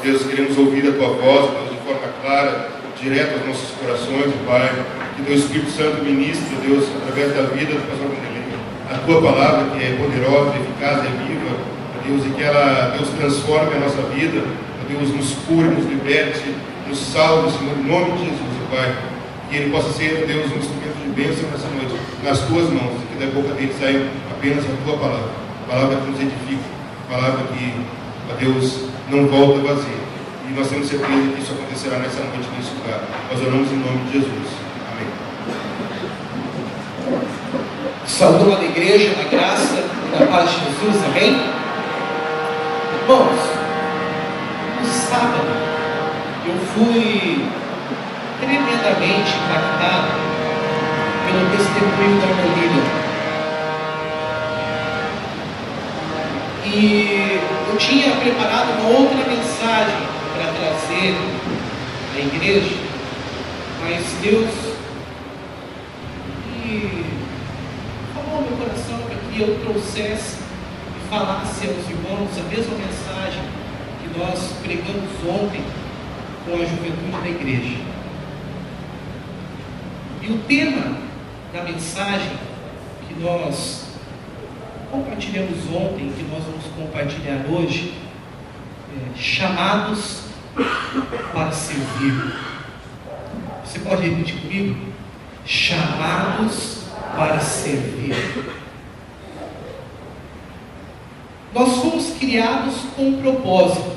Deus, queremos ouvir a Tua voz, Deus, de forma clara, direto aos nossos corações, Pai. Que Teu Espírito Santo ministre, Deus, através da vida do pastor Vanderlei, a Tua palavra, que é poderosa, eficaz e viva, Deus, e que ela, Deus, transforme a nossa vida, Deus, nos cure, nos liberte, nos salve, Senhor, em nome de Jesus, Pai. Que ele possa ser, Deus, um instrumento de bênção nessa noite, nas Tuas mãos, e que da boca dele saia apenas a Tua palavra, a palavra que nos edifica, a palavra que, a Deus, não volta vazia. E nós temos certeza que isso acontecerá nessa noite, nesse lugar. Nós oramos em nome de Jesus. Amém. Saúdo a igreja, na graça e na paz de Jesus. Amém? Irmãos, no sábado, eu fui tremendamente impactado pelo testemunho da Molina. E eu tinha preparado uma outra mensagem para trazer à igreja, mas Deus falou ao meu coração para que eu trouxesse e falasse aos irmãos a mesma mensagem que nós pregamos ontem com a juventude da igreja. E o tema da mensagem que nós compartilhamos ontem, que nós vamos compartilhar hoje, chamados para servir. Você pode repetir comigo? Chamados para servir. Nós fomos criados com um propósito.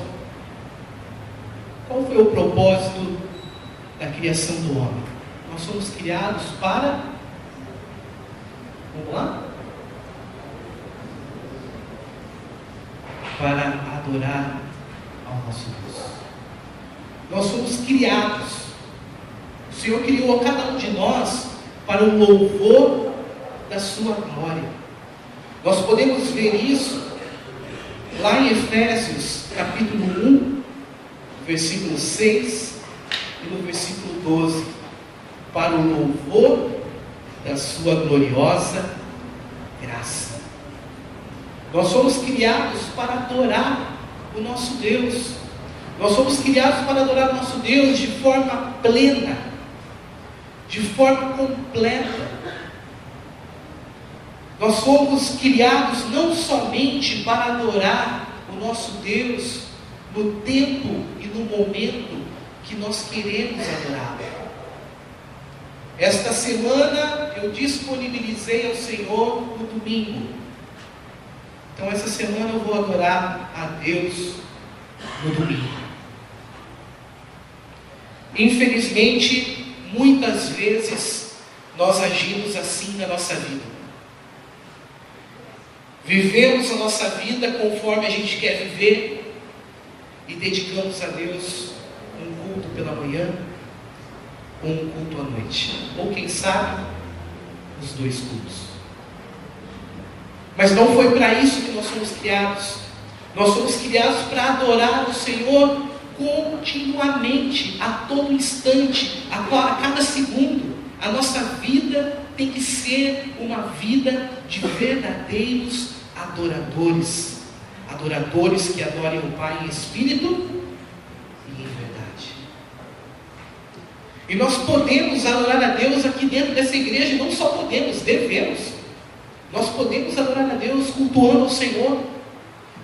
Qual foi o propósito da criação do homem? Nós fomos criados para... Vamos lá? Para adorar ao nosso Deus. Nós fomos criados. O Senhor criou cada um de nós para o louvor da sua glória. Nós podemos ver isso lá em Efésios capítulo 1, versículo 6 e no versículo 12. Para o louvor da sua gloriosa graça. Nós somos criados para adorar o nosso Deus. Nós somos criados para adorar o nosso Deus de forma plena, de forma completa. Nós fomos criados não somente para adorar o nosso Deus no tempo e no momento que nós queremos adorar. Esta semana eu disponibilizei ao Senhor no domingo. Então essa semana eu vou adorar a Deus no domingo. Infelizmente, muitas vezes nós agimos assim na nossa vida. Vivemos a nossa vida conforme a gente quer viver e dedicamos a Deus um culto pela manhã ou um culto à noite. Ou quem sabe, os dois cultos. Mas não foi para isso que nós fomos criados. Nós fomos criados para adorar o Senhor continuamente, a todo instante, a cada segundo. A nossa vida tem que ser uma vida de verdadeiros adoradores. Adoradores que adorem o Pai em espírito e em verdade. E nós podemos adorar a Deus aqui dentro dessa igreja, e não só podemos, devemos. Nós podemos adorar a Deus cultuando o Senhor,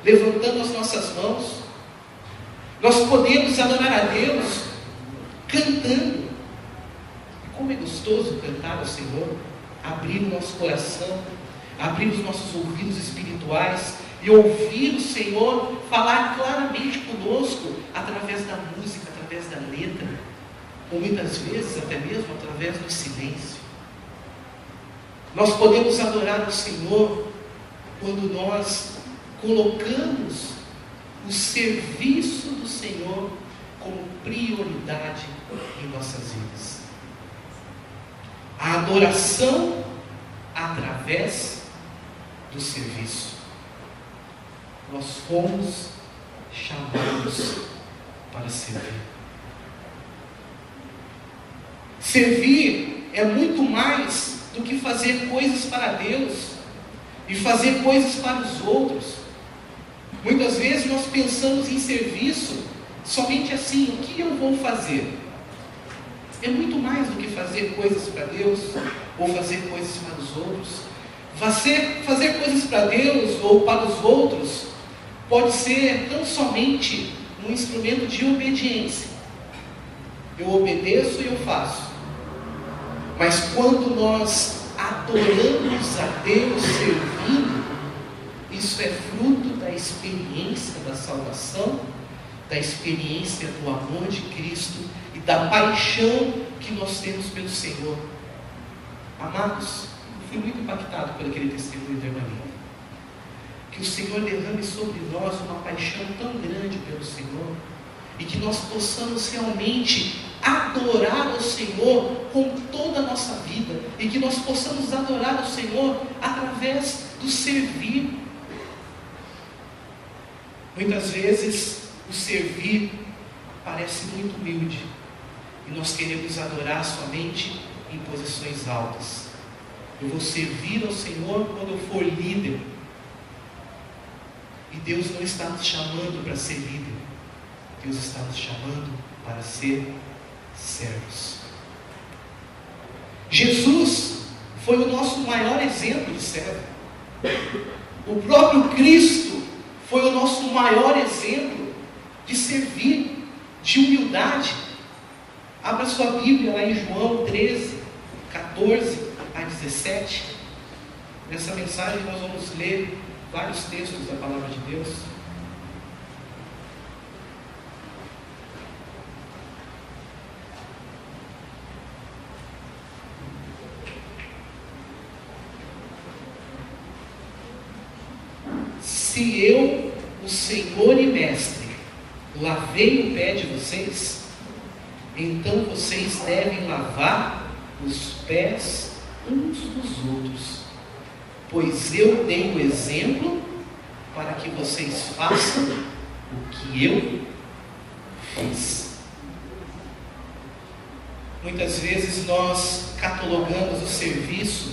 levantando as nossas mãos. Nós podemos adorar a Deus cantando. E como é gostoso cantar ao Senhor, abrir o nosso coração, abrir os nossos ouvidos espirituais e ouvir o Senhor falar claramente conosco através da música, através da letra, ou muitas vezes até mesmo através do silêncio. Nós podemos adorar o Senhor quando nós colocamos o serviço do Senhor como prioridade em nossas vidas. A adoração através do serviço. Nós fomos chamados para servir. Servir é muito mais do que fazer coisas para Deus e fazer coisas para os outros. Muitas vezes nós pensamos em serviço somente assim, o que eu vou fazer? É muito mais do que fazer coisas para Deus, ou fazer coisas para os outros. Fazer coisas para Deus ou para os outros pode ser tão somente um instrumento de obediência. Eu obedeço e eu faço. Mas quando nós adoramos a Deus servindo, isso é fruto da experiência da salvação, da experiência do amor de Cristo e da paixão que nós temos pelo Senhor. Amados, eu fui muito impactado por aquele testemunho da irmã Lívia. Que o Senhor derrame sobre nós uma paixão tão grande pelo Senhor, e que nós possamos realmente adorar o Senhor com toda a nossa vida, e que nós possamos adorar o Senhor através do servir. Muitas vezes o servir parece muito humilde, e nós queremos adorar somente em posições altas. Eu vou servir ao Senhor quando eu for líder. E Deus não está nos chamando para ser líder. Deus está nos chamando para ser servos. Jesus foi o nosso maior exemplo de servo. O próprio Cristo foi o nosso maior exemplo de servir, de humildade. Abra sua Bíblia lá em João 13, 14 a 17. Nessa mensagem nós vamos ler vários textos da palavra de Deus. Se eu, o Senhor e Mestre, lavei o pé de vocês, então vocês devem lavar os pés uns dos outros, pois eu dei o exemplo para que vocês façam o que eu fiz. Muitas vezes nós catalogamos o serviço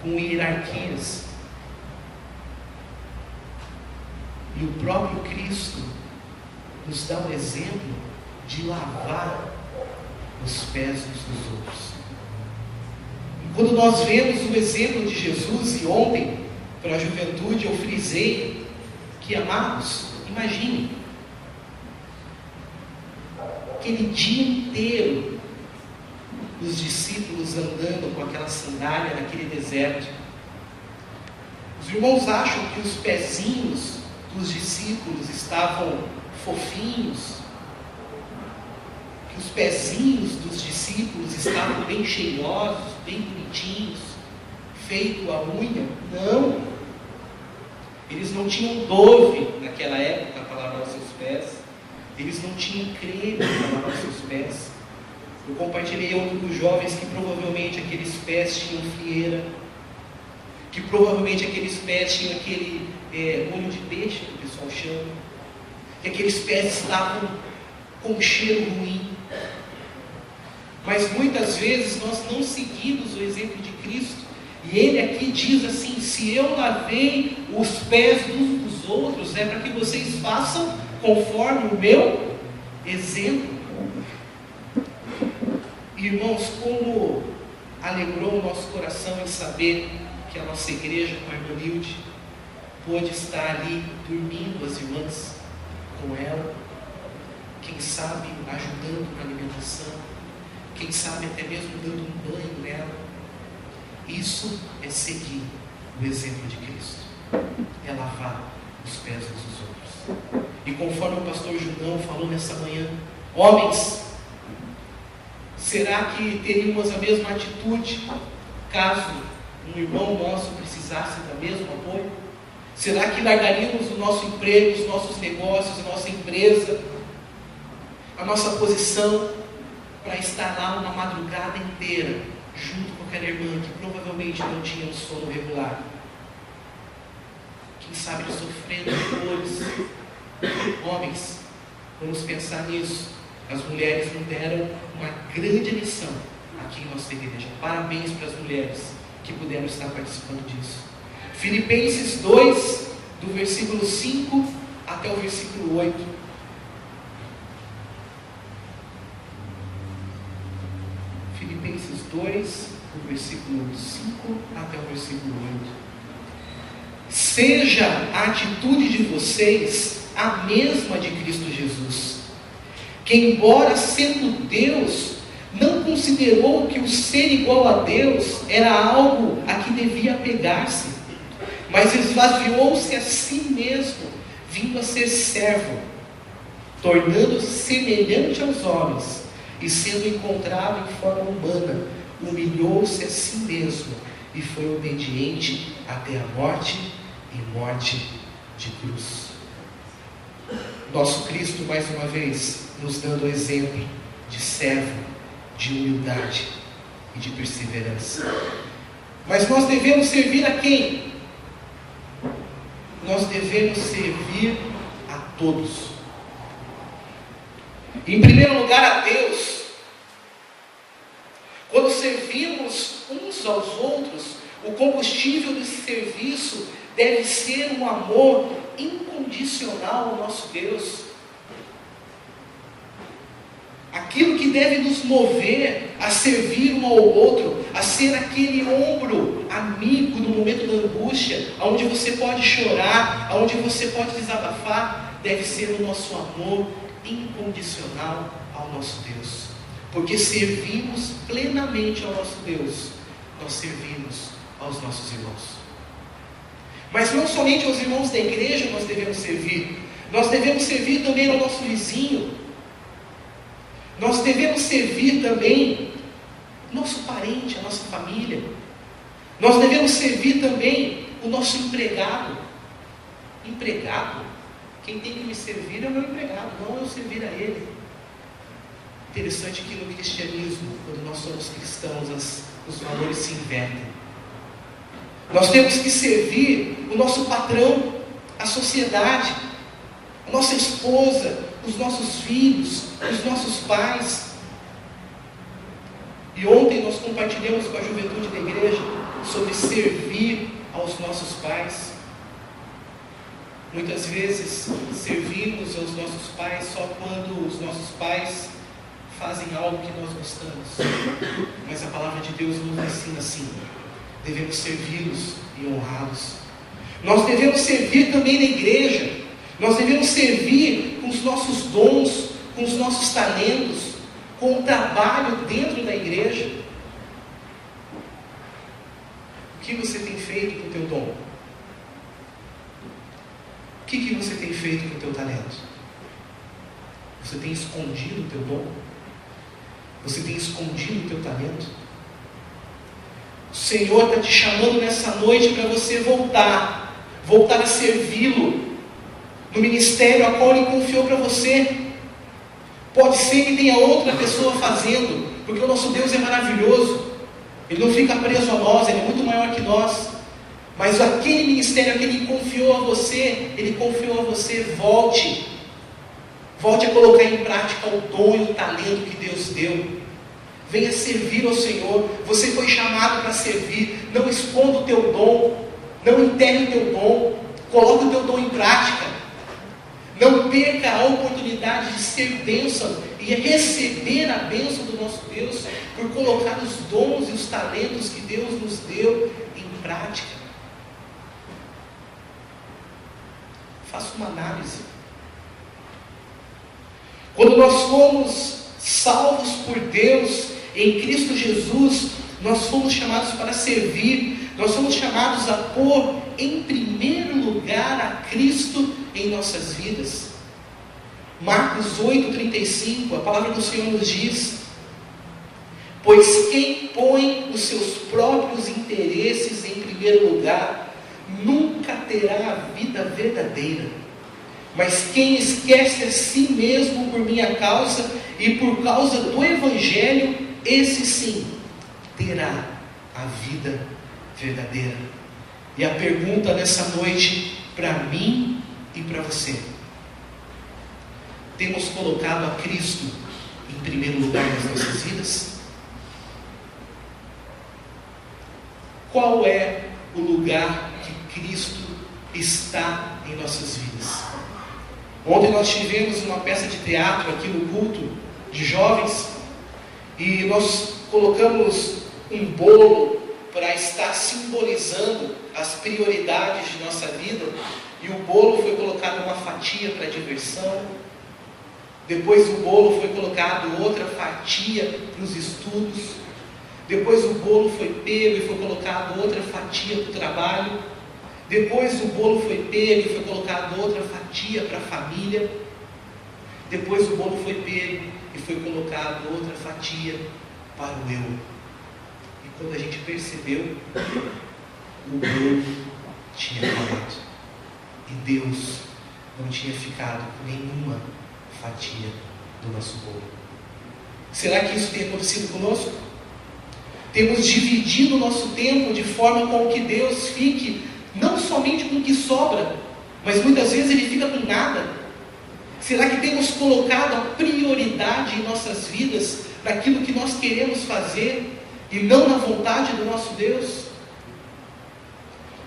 com hierarquias, e o próprio Cristo nos dá o exemplo de lavar os pés uns dos outros. E quando nós vemos o exemplo de Jesus, e ontem, para a juventude, eu frisei que, amados, imagine, aquele dia inteiro, os discípulos andando com aquela sandália naquele deserto. Os irmãos acham que os pezinhos dos discípulos estavam fofinhos, que os pezinhos dos discípulos estavam bem cheirosos, bem bonitinhos, feito a unha? Não. Eles não tinham Dove naquela época para lavar os seus pés. Eles não tinham creme para lavar os seus pés. Eu compartilhei ontem com os jovens que provavelmente aqueles pés tinham frieira, que provavelmente aqueles pés tinham aquele molho de peixe que o pessoal chama, que aqueles pés estavam com cheiro ruim. Mas muitas vezes nós não seguimos o exemplo de Cristo, e Ele aqui diz assim: se eu lavei os pés uns dos outros, é para que vocês façam conforme o meu exemplo. Irmãos, como alegrou o nosso coração em saber que a nossa igreja, com a irmã Nilde, pôde estar ali dormindo as irmãs com ela, quem sabe ajudando na alimentação, quem sabe até mesmo dando um banho nela. Isso é seguir o exemplo de Cristo, é lavar os pés uns dos outros. E conforme o pastor Junão falou nessa manhã, homens, será que teríamos a mesma atitude caso um irmão nosso precisasse do mesmo apoio? Será que largaríamos o nosso emprego, os nossos negócios, a nossa empresa, a nossa posição, para estar lá uma madrugada inteira, junto com aquela irmã que provavelmente não tinha um sono regular? Quem sabe sofrendo dores. Homens, vamos pensar nisso. As mulheres nos deram uma grande lição aqui em nossa igreja. Parabéns para as mulheres que puderam estar participando disso. Filipenses 2, do versículo 5 até o versículo 8. Filipenses 2, do versículo 5 até o versículo 8. Seja a atitude de vocês a mesma de Cristo Jesus, que embora sendo Deus, não considerou que o ser igual a Deus era algo a que devia apegar-se, mas esvaziou-se a si mesmo, vindo a ser servo, tornando-se semelhante aos homens, e sendo encontrado em forma humana, humilhou-se a si mesmo, e foi obediente até a morte, e morte de cruz. Nosso Cristo, mais uma vez, nos dando o exemplo de servo, de humildade e de perseverança. Mas nós devemos servir a quem? Nós devemos servir a todos. Em primeiro lugar, a Deus. Quando servimos uns aos outros, o combustível desse serviço deve ser um amor incondicional ao nosso Deus. Aquilo que deve nos mover a servir um ao outro, a ser aquele ombro amigo no momento da angústia, onde você pode chorar, onde você pode desabafar, deve ser o nosso amor incondicional ao nosso Deus. Porque servimos plenamente ao nosso Deus, nós servimos aos nossos irmãos. Mas não somente aos irmãos da igreja nós devemos servir também ao nosso vizinho, nós devemos servir também nosso parente, a nossa família, nós devemos servir também o nosso empregado. Quem tem que me servir é o meu empregado, não eu servir a ele. Interessante que no cristianismo, quando nós somos cristãos, os valores se invertem. Nós temos que servir o nosso patrão, a sociedade, a nossa esposa, os nossos filhos, os nossos pais. E ontem nós compartilhamos com a juventude da igreja sobre servir aos nossos pais. Muitas vezes servimos aos nossos pais só quando os nossos pais fazem algo que nós gostamos. Mas a palavra de Deus nos ensina assim: devemos servi-los e honrá-los. Nós devemos servir também na igreja. Nós devemos servir com os nossos dons, com os nossos talentos, com o trabalho dentro da igreja. O que você tem feito com o teu dom? O que você tem feito com o teu talento? Você tem escondido o teu dom? Você tem escondido o teu talento? O Senhor está te chamando nessa noite para você voltar a servi-lo no ministério a qual Ele confiou para você. Pode ser que tenha outra pessoa fazendo, porque o nosso Deus é maravilhoso, Ele não fica preso a nós, Ele é muito maior que nós. Mas aquele ministério que Ele confiou a você, volte a colocar em prática o dom e o talento que Deus deu. Venha servir ao Senhor. Você foi chamado para servir. Não esconda o teu dom, não enterre o teu dom, coloque o teu dom em prática. Não perca a oportunidade de ser bênção e receber a bênção do nosso Deus por colocar os dons e os talentos que Deus nos deu em prática. Faça uma análise. Quando nós fomos salvos por Deus em Cristo Jesus, nós fomos chamados para servir, nós fomos chamados a pôr em primeiro lugar a Cristo em nossas vidas. Marcos 8,35, a palavra do Senhor nos diz: pois quem põe os seus próprios interesses em primeiro lugar, nunca terá a vida verdadeira. Mas quem esquece a si mesmo por minha causa e por causa do Evangelho, esse sim terá a vida verdadeira. E a pergunta nessa noite para mim e para você: temos colocado a Cristo em primeiro lugar nas nossas vidas? Qual é o lugar que Cristo está em nossas vidas? Ontem nós tivemos uma peça de teatro aqui no culto de jovens, e nós colocamos um bolo para estar simbolizando as prioridades de nossa vida, e o bolo foi colocado uma fatia para diversão, depois do bolo foi colocado outra fatia para os estudos, depois o bolo foi pego e foi colocado outra fatia para o trabalho, depois o bolo foi pego e foi colocado outra fatia para a família, depois o bolo foi pego e foi colocado outra fatia para o eu. E quando a gente percebeu, o bolo tinha acabado. E Deus não tinha ficado com nenhuma fatia do nosso bolo. Será que isso tem acontecido conosco? Temos dividido o nosso tempo de forma com que Deus fique não somente com o que sobra, mas muitas vezes Ele fica com nada. Será que temos colocado a prioridade em nossas vidas naquilo que nós queremos fazer e não na vontade do nosso Deus?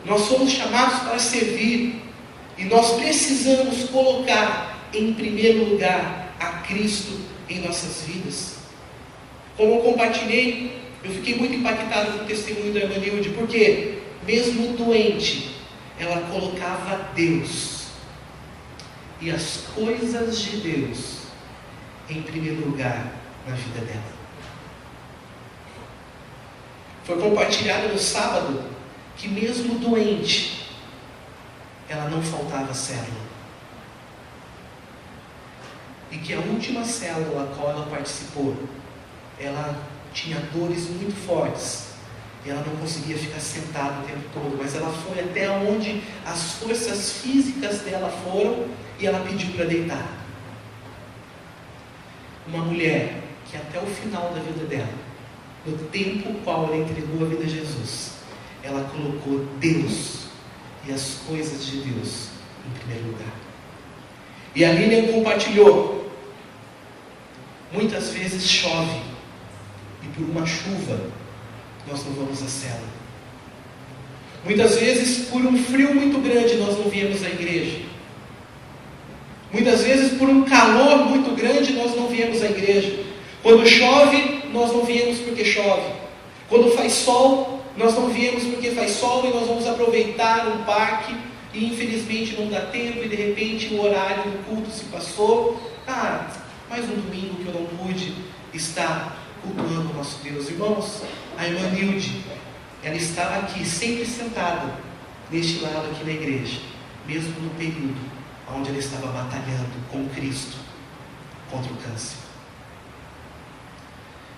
Nós somos chamados para servir e nós precisamos colocar em primeiro lugar a Cristo em nossas vidas. Como eu compartilhei, eu fiquei muito impactado com o testemunho da irmã Nilde, porque mesmo doente, ela colocava Deus e as coisas de Deus em primeiro lugar na vida dela. Foi compartilhado no sábado que mesmo doente, ela não faltava célula. E que a última célula a qual ela participou, ela tinha dores muito fortes. E ela não conseguia ficar sentada o tempo todo, mas ela foi até onde as forças físicas dela foram e ela pediu para deitar. Uma mulher que até o final da vida dela, no tempo qual ela entregou a vida a Jesus, ela colocou Deus e as coisas de Deus em primeiro lugar. E a Lilian compartilhou, muitas vezes chove, e por uma chuva, nós não vamos à célula. Muitas vezes, por um frio muito grande, nós não viemos à igreja. Muitas vezes, por um calor muito grande, nós não viemos à igreja. Quando chove, nós não viemos porque chove. Quando faz sol, nós não viemos porque faz sol e nós vamos aproveitar um parque e infelizmente não dá tempo e de repente o horário do culto se passou. Mais um domingo que eu não pude estar cultuando o nosso Deus. Irmãos, a irmã Nilde, ela estava aqui, sempre sentada, neste lado aqui na igreja, mesmo no período onde ela estava batalhando com Cristo, contra o câncer.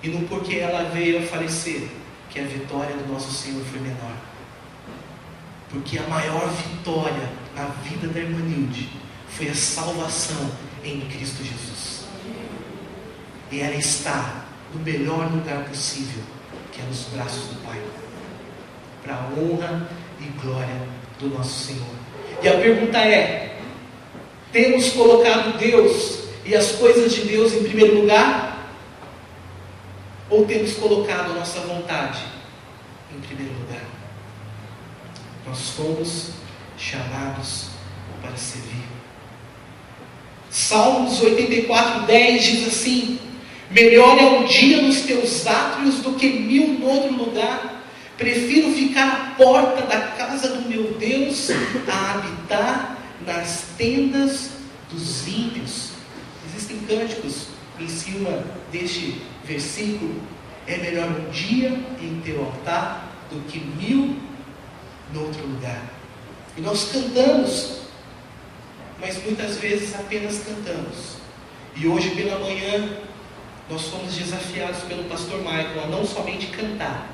E não porque ela veio a falecer, que a vitória do nosso Senhor foi menor. Porque a maior vitória na vida da irmã Nilde foi a salvação em Cristo Jesus. E ela está no melhor lugar possível, que é nos braços do Pai, para a honra e glória do nosso Senhor. E a pergunta é: temos colocado Deus e as coisas de Deus em primeiro lugar? Ou temos colocado a nossa vontade em primeiro lugar? Nós fomos chamados para servir. Salmos 84:10 diz assim: melhor é um dia nos teus átrios do que 1000 no outro lugar. Prefiro ficar à porta da casa do meu Deus a habitar nas tendas dos ímpios. Existem cânticos em cima deste versículo. É melhor um dia em teu altar do que 1000 no outro lugar. E nós cantamos, mas muitas vezes apenas cantamos. E hoje pela manhã nós fomos desafiados pelo pastor Michael a não somente cantar,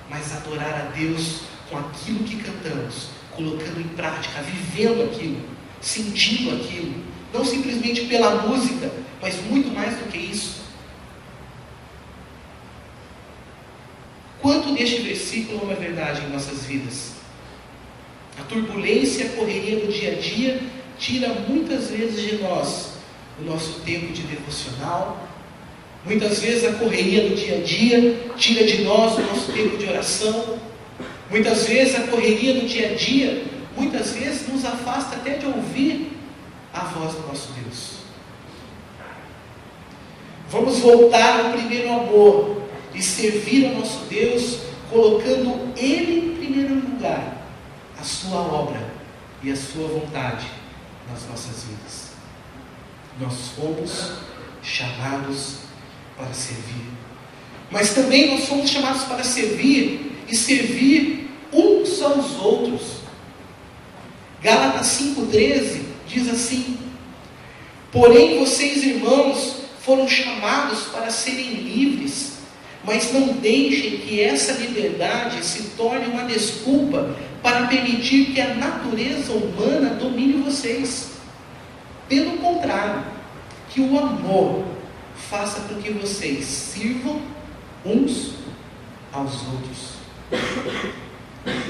mas adorar a Deus com aquilo que cantamos, colocando em prática, vivendo aquilo, sentindo aquilo, não simplesmente pela música, mas muito mais do que isso. Quanto deste versículo é uma verdade em nossas vidas? A turbulência, a correria do dia a dia tira muitas vezes de nós o nosso tempo de devocional. Muitas vezes a correria do dia a dia tira de nós o nosso tempo de oração. Muitas vezes a correria do dia a dia, muitas vezes nos afasta até de ouvir a voz do nosso Deus. Vamos voltar ao primeiro amor e servir ao nosso Deus, colocando Ele em primeiro lugar, a sua obra e a sua vontade nas nossas vidas. Nós fomos chamados para servir, mas também nós fomos chamados para servir e servir uns aos outros. Gálatas 5,13 diz assim: porém vocês, irmãos, foram chamados para serem livres, mas não deixem que essa liberdade se torne uma desculpa para permitir que a natureza humana domine vocês. Pelo contrário, que o amor faça com que vocês sirvam uns aos outros.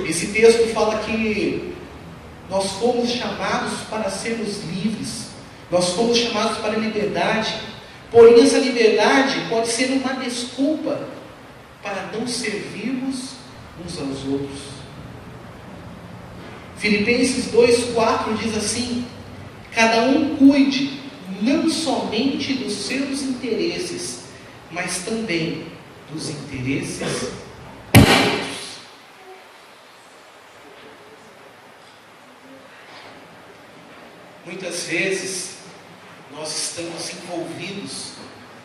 Esse texto fala que nós fomos chamados para sermos livres, nós fomos chamados para a liberdade, porém essa liberdade pode ser uma desculpa para não servirmos uns aos outros. Filipenses 2,4 diz assim: cada um cuide não somente dos seus interesses, mas também dos interesses dos outros. Muitas vezes nós estamos envolvidos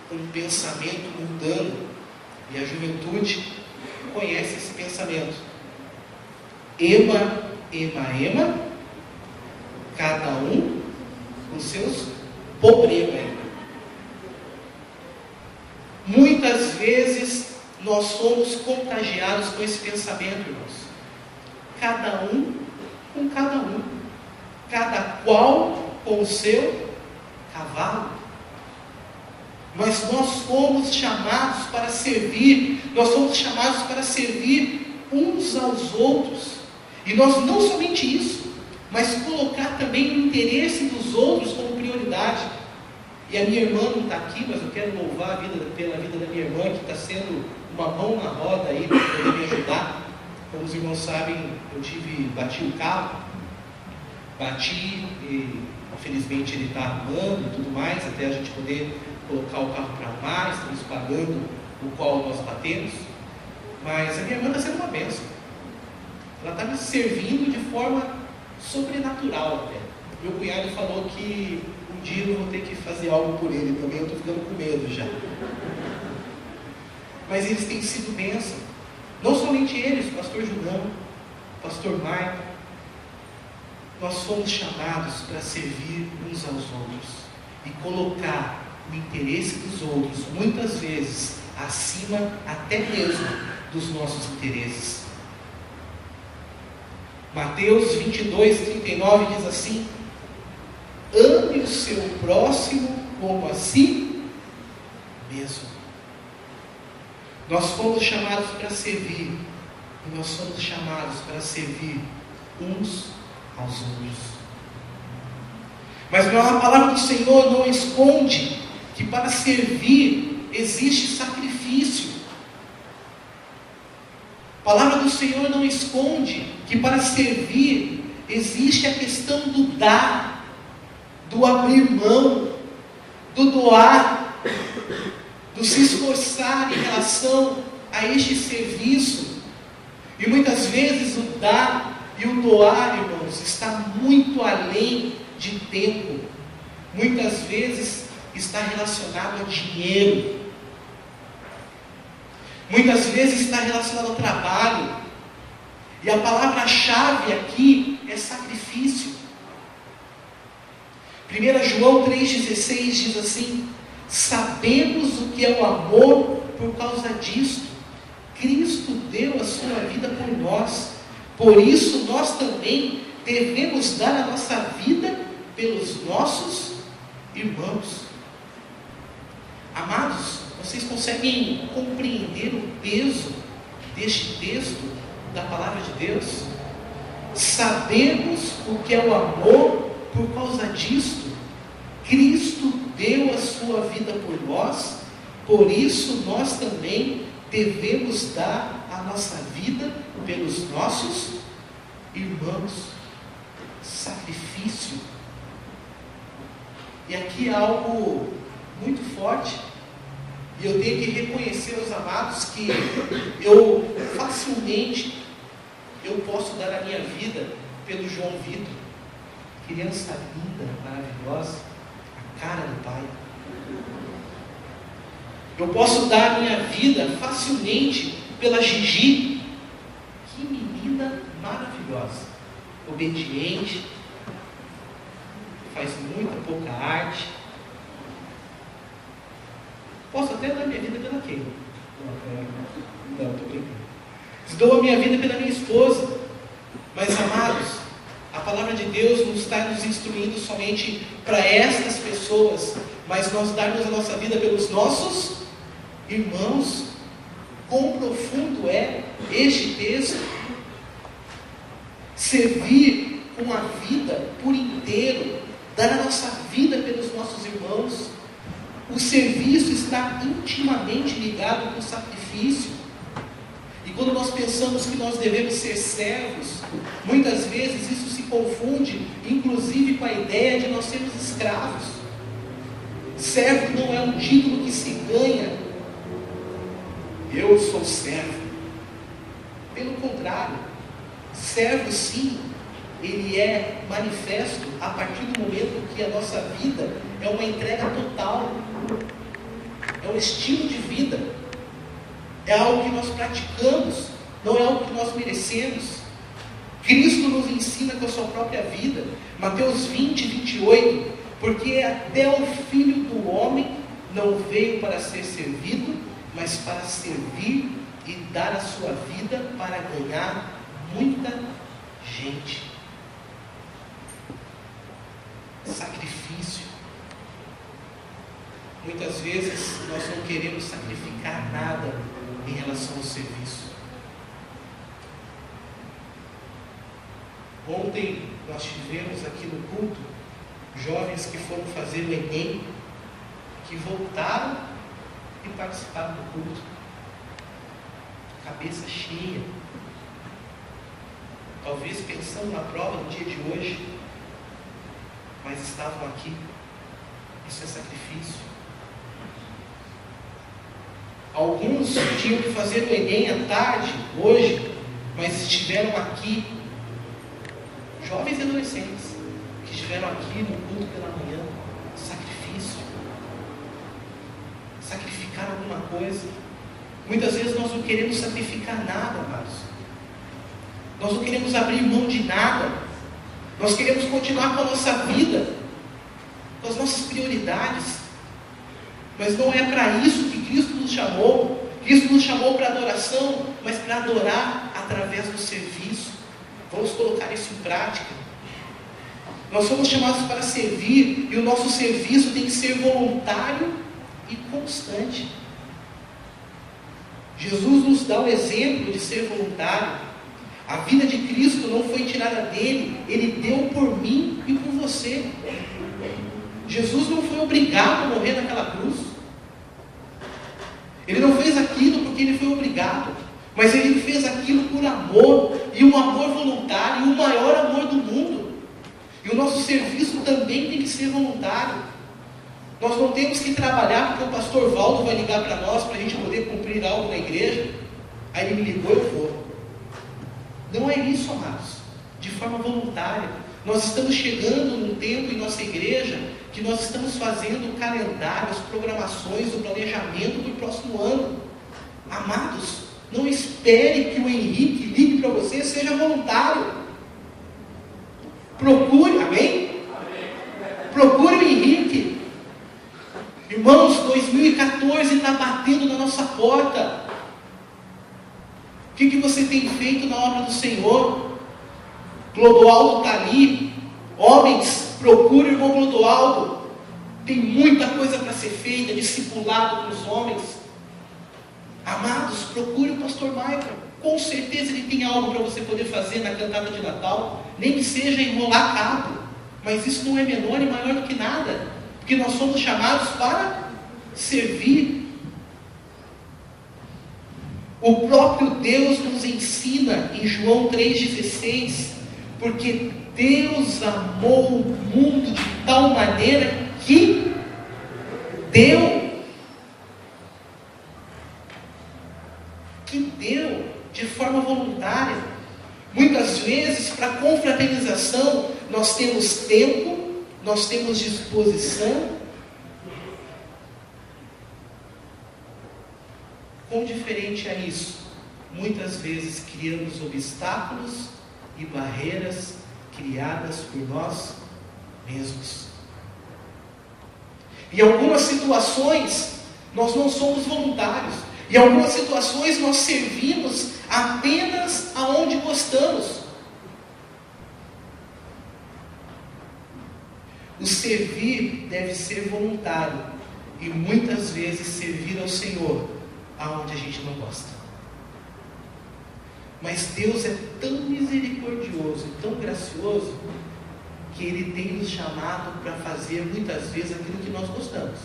com um pensamento mundano, e a juventude conhece esse pensamento. Ema, ema, ema, cada um com seus problemas. Muitas vezes nós somos contagiados com esse pensamento, irmãos. Cada um com cada um, cada qual com o seu cavalo. Mas nós fomos chamados para servir, nós fomos chamados para servir uns aos outros. E nós não somente isso, mas colocar também o interesse dos outros como prioridade. E a minha irmã não está aqui, mas eu quero louvar pela vida da minha irmã, que está sendo uma mão na roda aí para poder me ajudar. Como os irmãos sabem, bati o carro, e infelizmente ele está arrumando e tudo mais, até a gente poder colocar o carro para arrumar. Estamos pagando o qual nós batemos. Mas a minha irmã está sendo uma bênção. Ela está me servindo de forma sobrenatural até. Meu cunhado falou que um dia eu vou ter que fazer algo por ele também. Eu estou ficando com medo já. Mas eles têm sido bênção. Não somente eles, o pastor Junão, o pastor Marco. Nós fomos chamados para servir uns aos outros e colocar o interesse dos outros, muitas vezes, acima até mesmo dos nossos interesses. Mateus 22:39 diz assim: ame o seu próximo como a si mesmo. Nós fomos chamados para servir, e nós fomos chamados para servir uns aos outros. Mas a palavra do Senhor não esconde que para servir existe sacrifício. A palavra do Senhor não esconde que para servir existe a questão do dar, do abrir mão, do doar, do se esforçar em relação a este serviço. E muitas vezes o dar e o doar, irmãos, está muito além de tempo. Muitas vezes está relacionado a dinheiro. Muitas vezes está relacionado ao trabalho. E a palavra-chave aqui é sacrifício. 1 João 3,16 diz assim: sabemos o que é o amor por causa disto. Cristo deu a sua vida por nós. Por isso nós também devemos dar a nossa vida pelos nossos irmãos. Amados, vocês conseguem compreender o peso deste texto da palavra de Deus? Sabemos o que é o amor por causa disto. Cristo deu a sua vida por nós, por isso nós também devemos dar a nossa vida pelos nossos irmãos. Sacrifício. E aqui é algo muito forte. E eu tenho que reconhecer, os amados, que eu facilmente posso dar a minha vida pelo João Vitor. Criança linda, maravilhosa, a cara do pai. Eu posso dar a minha vida facilmente pela Gigi. Que menina maravilhosa, obediente, faz muita pouca arte. Posso até dar a minha vida pela Keila. Não, estou brincando. Dou a minha vida pela minha esposa. Mas, amados, a palavra de Deus não está nos instruindo somente para estas pessoas, mas nós darmos a nossa vida pelos nossos irmãos. Quão profundo é este texto? Servir com a vida por inteiro, dar a nossa vida pelos nossos irmãos. O serviço está intimamente ligado com o sacrifício. E quando nós pensamos que nós devemos ser servos, muitas vezes isso se confunde, inclusive com a ideia de nós sermos escravos. Servo não é um título que se ganha. Eu sou servo. Pelo contrário, servo sim, ele é manifesto a partir do momento que a nossa vida é uma entrega total, é um estilo de vida, é algo que nós praticamos, não é algo que nós merecemos. Cristo nos ensina com a sua própria vida, Mateus 20, 28, porque até o Filho do Homem não veio para ser servido, mas para servir e dar a sua vida para ganhar muita gente. Sacrifício. Muitas vezes nós não queremos sacrificar nada em relação ao serviço. Ontem nós tivemos aqui no culto jovens que foram fazer o Enem, que voltaram e participaram do culto, cabeça cheia, talvez pensando na prova do dia de hoje, mas estavam aqui. Isso é sacrifício. Alguns tinham que fazer o Enem à tarde, hoje, mas estiveram aqui. Jovens e adolescentes que estiveram aqui no culto pela manhã. Sacrifício. Sacrificar alguma coisa. Muitas vezes nós não queremos sacrificar nada, amados. Nós não queremos abrir mão de nada. Nós queremos continuar com a nossa vida, com as nossas prioridades. Mas não é para isso que Cristo nos chamou. Cristo nos chamou para adoração, mas para adorar através do serviço. Vamos colocar isso em prática. Nós somos chamados para servir, e o nosso serviço tem que ser voluntário e constante. Jesus nos dá o exemplo de ser voluntário. A vida de Cristo não foi tirada dele, ele deu por mim e por você. Jesus não foi obrigado a morrer naquela cruz. Ele não fez aquilo porque ele foi obrigado, mas ele fez aquilo por amor, e um amor voluntário, e o maior amor do mundo. E o nosso serviço também tem que ser voluntário. Nós não temos que trabalhar porque o pastor Valdo vai ligar para nós para a gente poder cumprir algo na igreja. Aí ele me ligou, eu vou. Não é isso, amados. De forma voluntária. Nós estamos chegando num tempo em nossa igreja que nós estamos fazendo o calendário, as programações, o planejamento do próximo ano. Amados, não espere que o Henrique ligue para você, seja voluntário. Procure, amém? Procure o Henrique. Irmãos, 2014 está batendo na nossa porta. O que você tem feito na obra do Senhor? Clodoaldo está ali. Homens, procure o irmão Clodoaldo. Tem muita coisa para ser feita, discipulado para os homens. Amados, procure o pastor Michael. Com certeza ele tem algo para você poder fazer na cantada de Natal. Nem que seja enrolar cabo. Mas isso não é menor e maior do que nada. Porque nós somos chamados para servir. O próprio Deus nos ensina em João 3,16, porque Deus amou o mundo de tal maneira que deu. nós temos tempo, nós temos disposição. Quão diferente é isso? Muitas vezes criamos obstáculos e barreiras criadas por nós mesmos. Em algumas situações, nós não somos voluntários. Em algumas situações, nós servimos apenas aonde gostamos. O servir deve ser voluntário. E muitas vezes servir ao Senhor aonde a gente não gosta. Mas Deus é tão misericordioso e tão gracioso que Ele tem nos chamado para fazer muitas vezes aquilo que nós gostamos,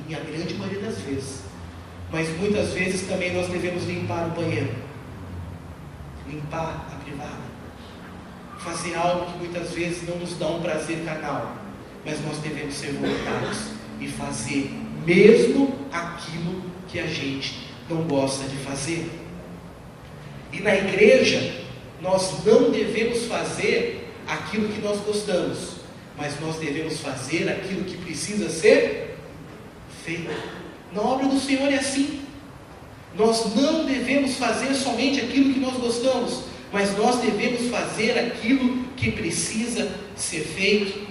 e a grande maioria das vezes. Mas muitas vezes também nós devemos limpar o banheiro, limpar a privada, fazer algo que muitas vezes não nos dá um prazer carnal, mas nós devemos ser voluntários e fazer mesmo aquilo que a gente não gosta de fazer. E na igreja, nós não devemos fazer aquilo que nós gostamos, mas nós devemos fazer aquilo que precisa ser feito. Na obra do Senhor é assim. Nós não devemos fazer somente aquilo que nós gostamos, mas nós devemos fazer aquilo que precisa ser feito.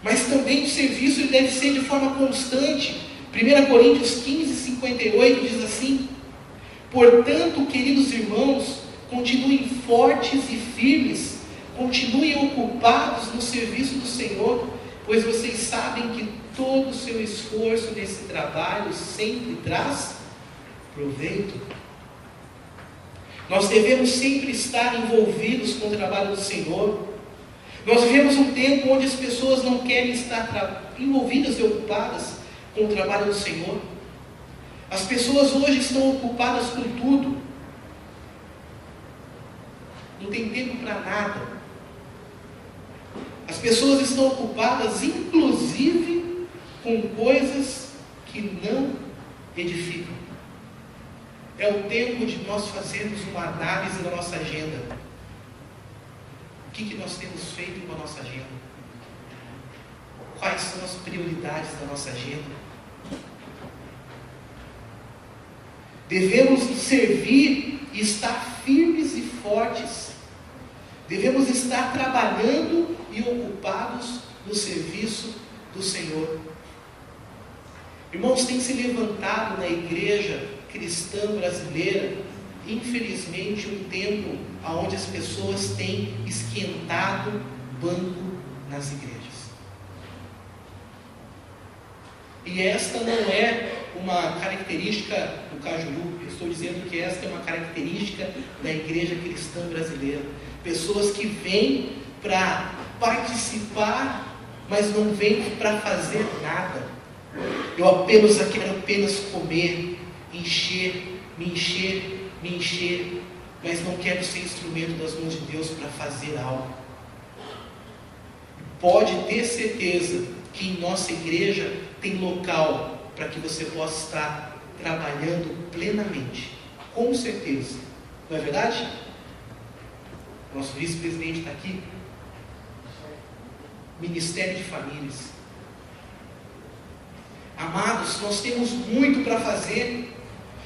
Mas também o serviço ele deve ser de forma constante. 1 Coríntios 15, 58 diz assim: portanto, queridos irmãos, continuem fortes e firmes, continuem ocupados no serviço do Senhor, pois vocês sabem que todo o seu esforço nesse trabalho sempre traz proveito. Nós devemos sempre estar envolvidos com o trabalho do Senhor. Nós vivemos um tempo onde as pessoas não querem estar envolvidas e ocupadas com o trabalho do Senhor. As pessoas hoje estão ocupadas com tudo. Não tem tempo para nada. As pessoas estão ocupadas, inclusive, com coisas que não edificam. É o tempo de nós fazermos uma análise da nossa agenda. O que nós temos feito com a nossa agenda? Quais são as prioridades da nossa agenda? Devemos servir e estar firmes e fortes. Devemos estar trabalhando e ocupados no serviço do Senhor. Irmãos, tem se levantado na igreja cristã brasileira, infelizmente, um tempo onde as pessoas têm esquentado banco nas igrejas. E esta não é uma característica do Cajuru. Eu estou dizendo que esta é uma característica da igreja cristã brasileira. Pessoas que vêm para participar, mas não vêm para fazer nada. Eu quero apenas comer, me encher, mas não quero ser instrumento das mãos de Deus para fazer algo. Pode ter certeza que em nossa igreja tem local para que você possa estar trabalhando plenamente, com certeza. Não é verdade? Nosso vice-presidente está aqui. Ministério de Famílias. Amados, nós temos muito para fazer.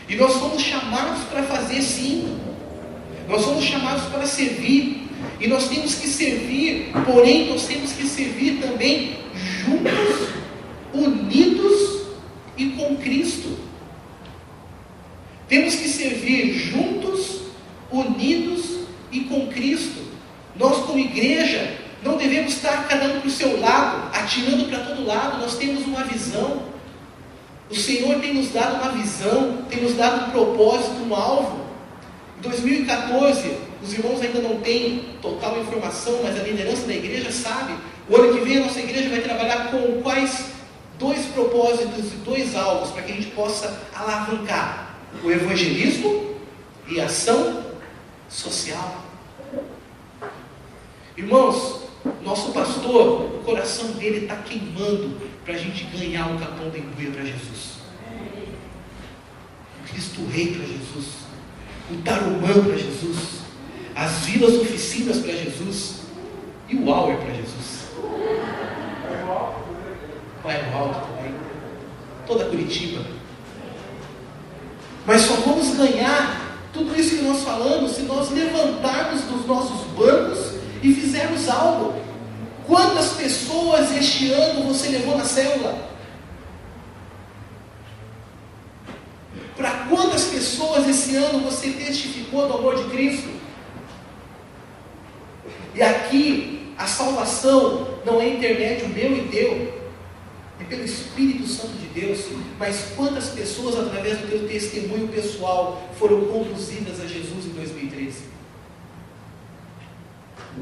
E nós somos chamados para fazer, sim. Nós somos chamados para servir. E nós temos que servir, porém nós temos que servir também juntos, unidos e com Cristo. Temos que servir juntos, unidos e com Cristo. Nós, como igreja, não devemos estar cada um para o seu lado, atirando para todo lado. Nós temos uma visão. O Senhor tem nos dado uma visão, tem nos dado um propósito, um alvo. Em 2014, os irmãos ainda não têm total informação, mas a liderança da igreja sabe. O ano que vem a nossa igreja vai trabalhar com quais 2 propósitos e 2 alvos para que a gente possa alavancar: o evangelismo e a ação social. Irmãos, nosso pastor, o coração dele está queimando para a gente ganhar o Capão da Embuia para Jesus, o Cristo Rei para Jesus, o Tarumã para Jesus, as vilas oficinas para Jesus e o Auer para Jesus. Bairro Alto também. Toda Curitiba. Mas só vamos ganhar tudo isso que nós falamos se nós levantarmos dos nossos bancos e fizermos algo. Quantas pessoas este ano você levou na célula? Para quantas pessoas esse ano você testificou do amor de Cristo? E aqui, a salvação não é intermédio meu e teu, é pelo Espírito Santo de Deus. Mas quantas pessoas, através do teu testemunho pessoal, foram conduzidas a Jesus em 2013?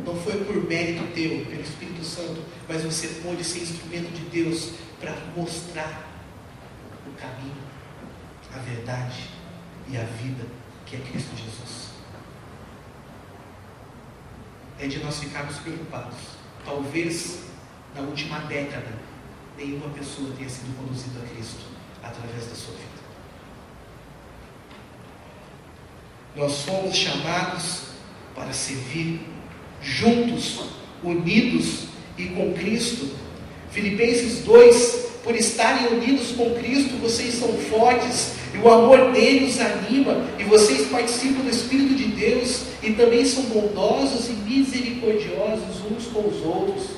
Não foi por mérito teu, pelo Espírito Santo, mas você pôde ser instrumento de Deus para mostrar o caminho, a verdade e a vida, que é Cristo Jesus. É de nós ficarmos preocupados. Talvez na última década nenhuma pessoa tenha sido conduzida a Cristo através da sua vida. Nós somos chamados para servir juntos, unidos e com Cristo. Filipenses 2: por estarem unidos com Cristo, vocês são fortes, e o amor dele os anima, e vocês participam do Espírito de Deus, e também são bondosos e misericordiosos uns com os outros.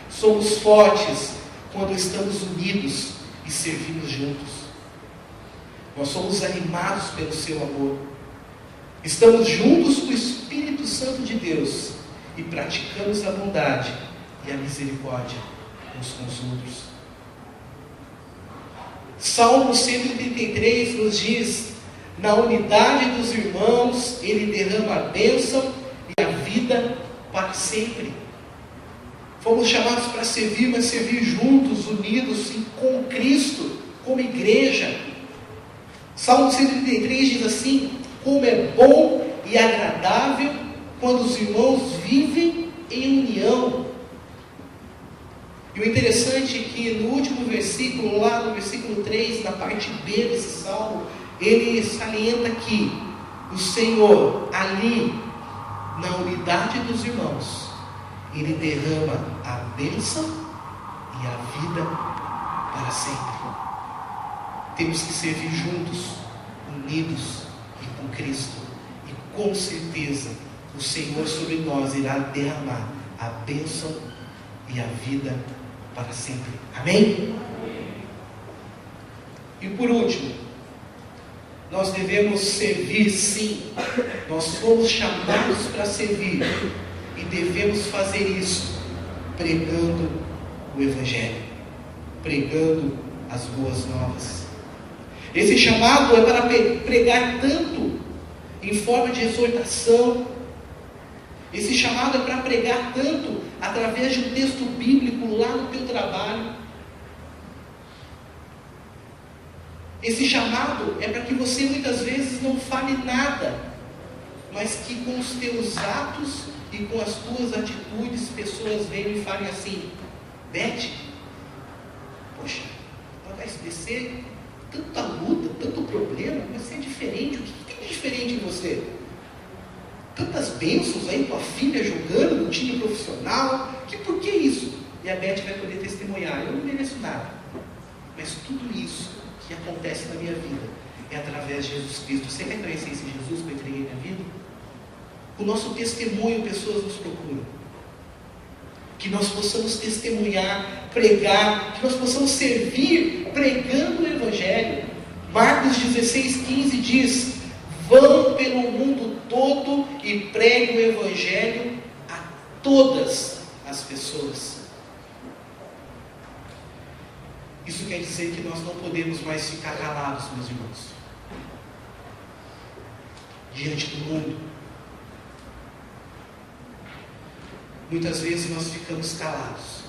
Somos fortes quando estamos unidos e servimos juntos. Nós somos animados pelo seu amor. Estamos juntos com o Espírito Santo de Deus e praticamos a bondade e a misericórdia uns com os outros. Salmo 133 nos diz: na unidade dos irmãos ele derrama a bênção e a vida para sempre. Fomos chamados para servir, mas servir juntos, unidos com Cristo, como igreja. Salmo 133 diz assim: como é bom e agradável quando os irmãos vivem em união. E o interessante é que no último versículo, lá no versículo 3, na parte B desse salmo, ele salienta que o Senhor, ali, na unidade dos irmãos, ele derrama a bênção e a vida para sempre. Temos que servir juntos, unidos e com Cristo. E com certeza o Senhor sobre nós irá derramar a bênção e a vida para sempre. Amém? E por último, nós devemos servir sim. Nós fomos chamados para servir e devemos fazer isso pregando o Evangelho, pregando as boas novas. Esse chamado é para pregar tanto em forma de exortação. Esse chamado é para pregar tanto através de um texto bíblico lá no teu trabalho. Esse chamado é para que você muitas vezes não fale nada, mas que com os teus atos e com as tuas atitudes, pessoas venham e falem assim: Beth, poxa, para SBC, tanta luta, tanto problema, mas você é diferente. O que tem de diferente em você? Tantas bênçãos aí, tua filha jogando no time profissional, por que isso? E a Beth vai poder testemunhar: eu não mereço nada, mas tudo isso que acontece na minha vida é através de Jesus Cristo. Você quer conhecer esse Jesus que eu entreguei minha vida? O nosso testemunho, pessoas nos procuram. Que nós possamos testemunhar, pregar, que nós possamos servir pregando o Evangelho. Marcos 16:15 diz: vão pelo mundo todo e preguem o Evangelho a todas as pessoas. Isso quer dizer que nós não podemos mais ficar calados, meus irmãos, diante do mundo. Muitas vezes nós ficamos calados.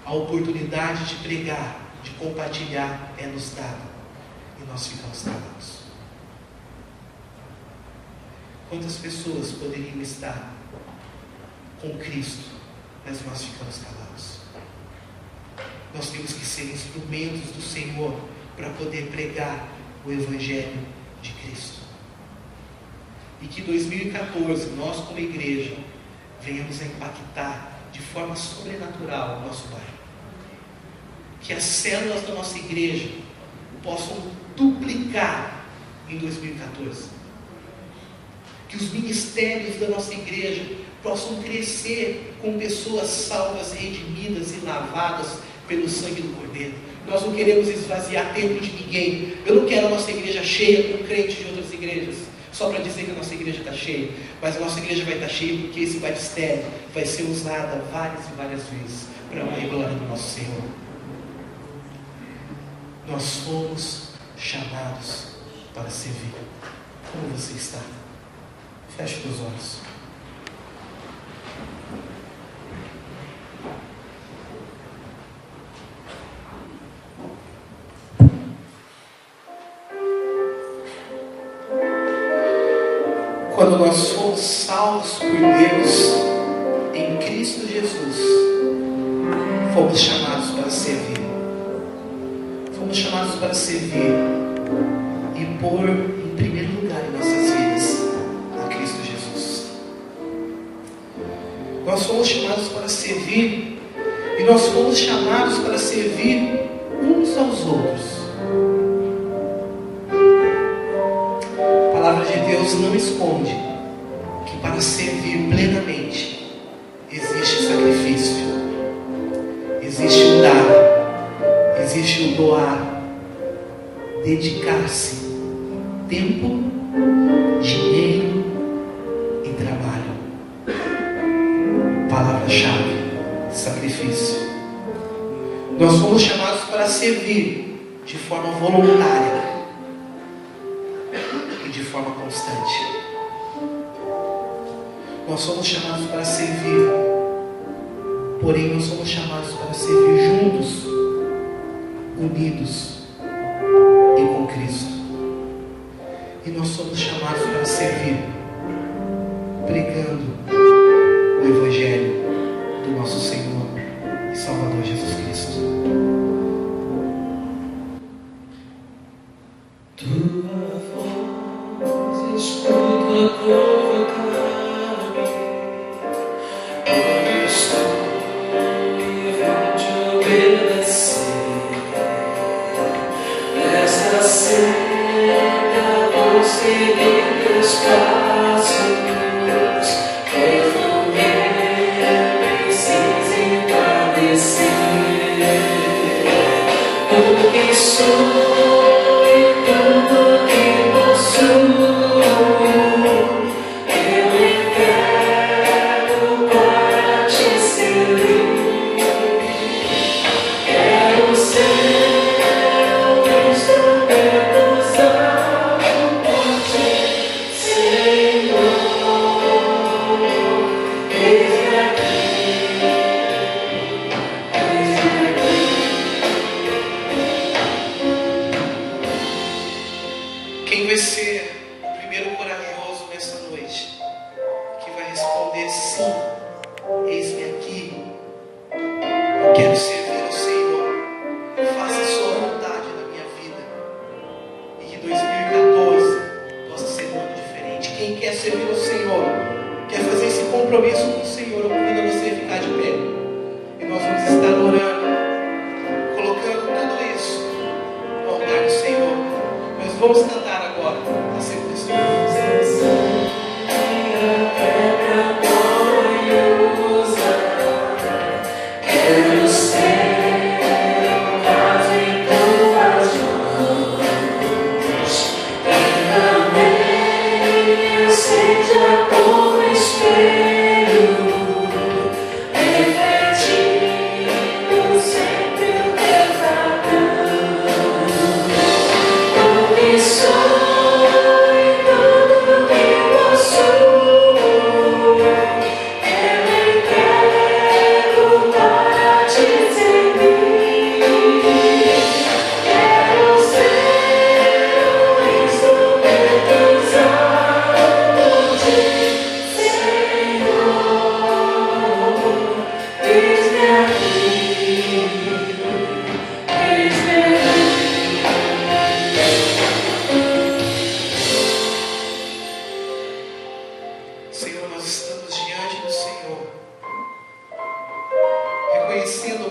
A oportunidade de pregar, de compartilhar é nos dada, e nós ficamos calados. Quantas pessoas poderiam estar com Cristo, mas nós ficamos calados? Nós temos que ser instrumentos do Senhor para poder pregar o Evangelho de Cristo. E que 2014, nós como igreja, venhamos a impactar de forma sobrenatural o nosso bairro. Que as células da nossa igreja possam duplicar em 2014. Que os ministérios da nossa igreja possam crescer com pessoas salvas, redimidas e lavadas pelo sangue do Cordeiro. Nós não queremos esvaziar tempo de ninguém. Eu não quero a nossa igreja cheia com crentes de outras igrejas, só para dizer que a nossa igreja está cheia. Mas a nossa igreja vai estar cheia porque esse batistério vai ser usado várias e várias vezes para a honra e glória do nosso Senhor. Nós fomos chamados para servir. Como você está? Feche os olhos. Quando nós fomos salvos por Deus em Cristo Jesus, fomos chamados para servir. Fomos chamados para servir e pôr em primeiro lugar em nossas vidas a Cristo Jesus. Nós fomos chamados para servir e nós fomos chamados para servir uns aos outros. A palavra de Deus não esconde que para servir plenamente existe sacrifício, existe o dar, existe o doar, dedicar-se, tempo, dinheiro e trabalho. Palavra-chave: sacrifício. Nós fomos chamados para servir de forma voluntária e de forma constante. Nós somos chamados para servir, porém nós somos chamados para servir juntos, unidos e com Cristo. E nós somos chamados para servir, pregando o Evangelho do nosso Senhor e Salvador Jesus Cristo. Tua voz escuta provocar-me, onde estou e vou te obedecer. Nessa senda vou seguir teus passos, mesmo que precise padecer. Porque sou tudo que possuo, eu entrego para te servir. Quero ser um instrumento usado por ti, Senhor. Eis-me aqui, eis-me aqui. Quem vai ser o primeiro corajoso nessa noite, que vai responder sim, eis-me aqui, eu quero servir ao Senhor, faça a sua vontade na minha vida, e que 2014 possa ser um ano diferente. Quem quer servir ao Senhor, quer fazer esse compromisso com o Senhor, eu convido você a ficar de pé, e nós vamos estar orando, colocando tudo isso no altar do Senhor. Nós vamos cantar agora a segunda estrofe. Minha pedra gloriosa, quero ser vaso em tuas mãos, e também eu seja como espelho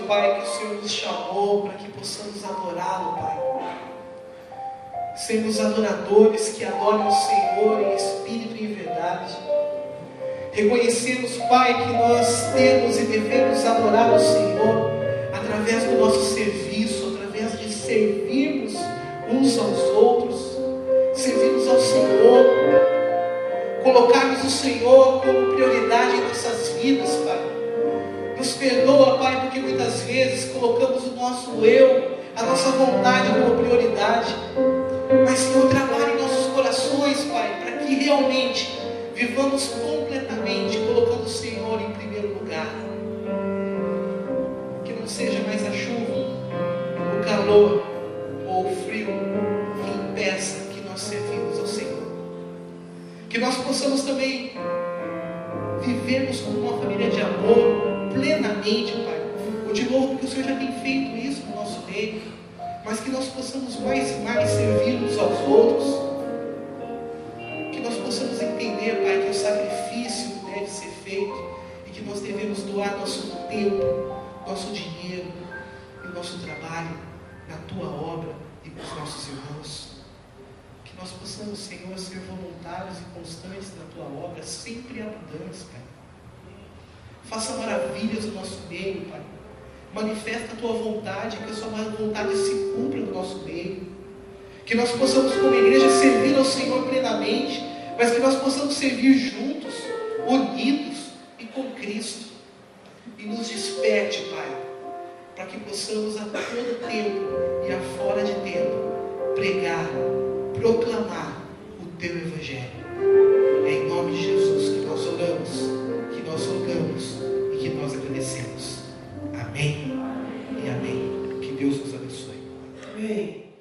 Pai, que o Senhor nos chamou para que possamos adorá-lo, Pai. Sermos adoradores que adoram o Senhor em espírito e em verdade. Reconhecemos, Pai, que nós temos e devemos adorar o Senhor através do nosso serviço, através de servirmos uns aos outros, servirmos ao Senhor, colocarmos o Senhor como prioridade em nossas vidas, Pai. Nos perdoa, Pai, porque muitas vezes colocamos o nosso eu, a nossa vontade como prioridade. Mas, Senhor, trabalhe em nossos corações, Pai, para que realmente vivamos completamente colocando o Senhor em primeiro lugar. Que não seja mais a chuva, o calor ou o frio que impeça que nós servimos ao Senhor. Que nós possamos também vivermos como uma família de amor plenamente, Pai. Ou de novo, porque o Senhor já tem feito isso no nosso meio, mas que nós possamos mais e mais servir uns aos outros. Que nós possamos entender, Pai, que o sacrifício deve ser feito e que nós devemos doar nosso tempo, nosso dinheiro e o nosso trabalho na Tua obra e com os nossos irmãos. Que nós possamos, Senhor, ser voluntários e constantes na Tua obra, sempre abundantes, Pai. Faça maravilhas no nosso meio, Pai. Manifesta a Tua vontade, que a Sua vontade se cumpra no nosso meio. Que nós possamos, como igreja, servir ao Senhor plenamente, mas que nós possamos servir juntos, unidos e com Cristo. E nos desperte, Pai, para que possamos a todo tempo e a fora de tempo pregar, proclamar o Teu Evangelho. É em nome de Jesus que nós oramos, que nós rogamos e que nós agradecemos. Amém e amém. Que Deus nos abençoe. Amém.